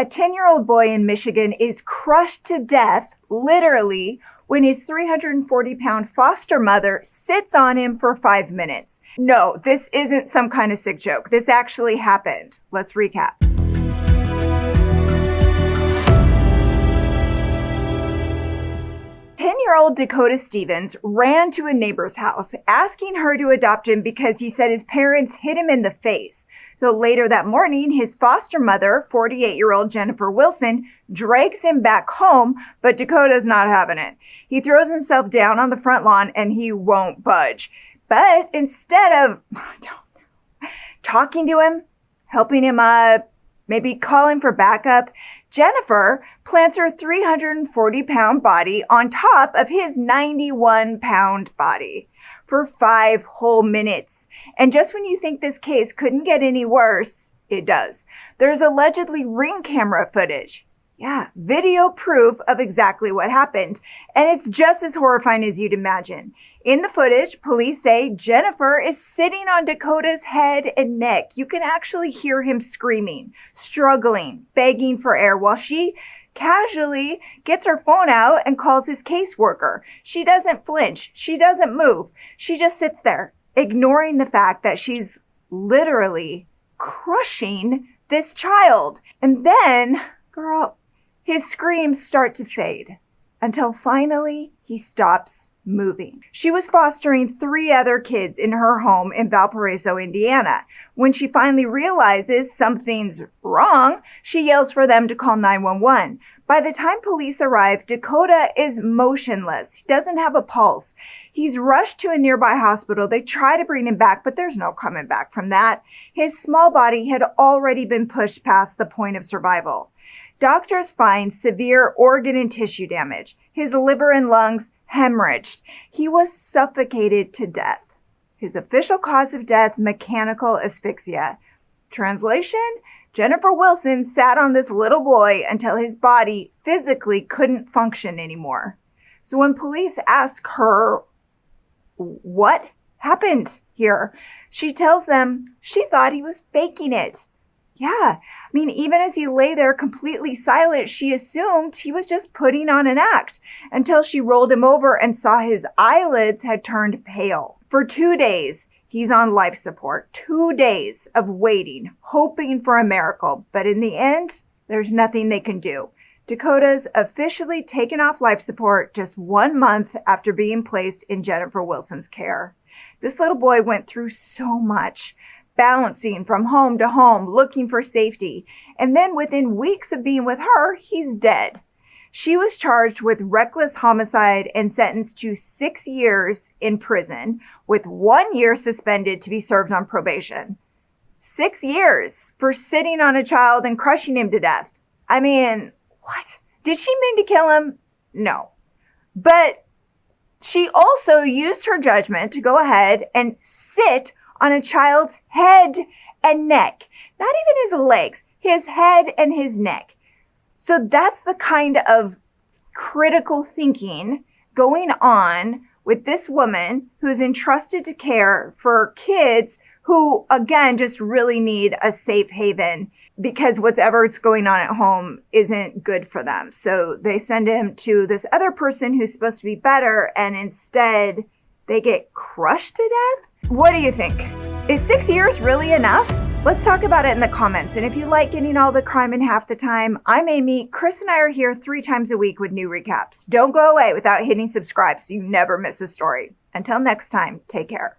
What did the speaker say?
A 10-year-old boy in Michigan is crushed to death, literally, when his 340-pound foster mother sits on him for 5 minutes. No, this isn't some kind of sick joke. This actually happened. Let's recap. Ten-year-old Dakota Stevens ran to a neighbor's house, asking her to adopt him because he said his parents hit him in the face. So later that morning, his foster mother, 48-year-old Jennifer Wilson, drags him back home, but Dakota's not having it. He throws himself down on the front lawn and he won't budge. But instead of talking to him, helping him up, maybe calling for backup, Jennifer plants her 340-pound body on top of his 91-pound body for 5 whole minutes. And just when you think this case couldn't get any worse, it does. There's allegedly ring camera footage. Yeah, video proof of exactly what happened. And it's just as horrifying as you'd imagine. In the footage, police say Jennifer is sitting on Dakota's head and neck. You can actually hear him screaming, struggling, begging for air while she casually gets her phone out and calls his caseworker. She doesn't flinch. She doesn't move. She just sits there, ignoring the fact that she's literally crushing this child. And then, girl, his screams start to fade until finally he stops moving. She was fostering 3 other kids in her home in Valparaiso, Indiana. When she finally realizes something's wrong, she yells for them to call 911. By the time police arrive, Dakota is motionless. He doesn't have a pulse. He's rushed to a nearby hospital. They try to bring him back, but there's no coming back from that. His small body had already been pushed past the point of survival. Doctors find severe organ and tissue damage. His liver and lungs hemorrhaged. He was suffocated to death. His official cause of death, mechanical asphyxia. Translation? Jennifer Wilson sat on this little boy until his body physically couldn't function anymore. So when police ask her what happened here, she tells them she thought he was faking it. Yeah, I mean, even as he lay there completely silent, she assumed he was just putting on an act until she rolled him over and saw his eyelids had turned pale. For 2 days, he's on life support. 2 days of waiting, hoping for a miracle. But in the end, there's nothing they can do. Dakota's officially taken off life support just 1 month after being placed in Jennifer Wilson's care. This little boy went through so much, bouncing from home to home, looking for safety. And then within weeks of being with her, he's dead. She was charged with reckless homicide and sentenced to 6 years in prison, with 1 year suspended to be served on probation. 6 years for sitting on a child and crushing him to death. I mean, what? Did she mean to kill him? No. But she also used her judgment to go ahead and sit on a child's head and neck. Not even his legs, his head and his neck. So that's the kind of critical thinking going on with this woman who's entrusted to care for kids who, again, just really need a safe haven because whatever's going on at home isn't good for them. So they send him to this other person who's supposed to be better, and instead they get crushed to death? What do you think? Is 6 years really enough? Let's talk about it in the comments. And if you like getting all the crime in half the time, I'm Amy. Chris and I are here 3 times a week with new recaps. Don't go away without hitting subscribe so you never miss a story. Until next time, take care.